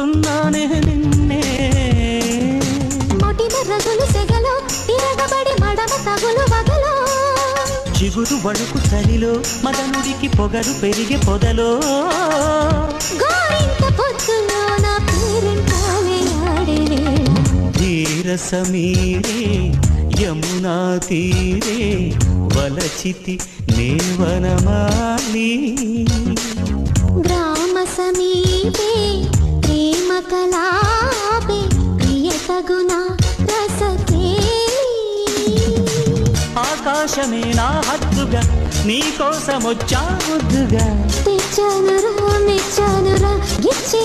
కోరుతున్నానే నిన్నే. మొటిన రగులు సెగలో తిరగబడి మడమ తగులు వగలో చిగురు వణుకు చలిలో మదనుడికి పొగరు పెరిగే పొదలో గోరింట పొద్దులో నా పేరింటాలే ఆడేనే ధీర సమీరే యమునా తీరే వలచితి నేవనమాలి గ్రామ సమీపే ప్రేమ కలాపే ప్రియతగుణ ఆకాశమే నా హద్దుగా నీ కోసమొచ్చా ముద్దుగా తెచ్చానురా మెచ్చానురా గిచ్చి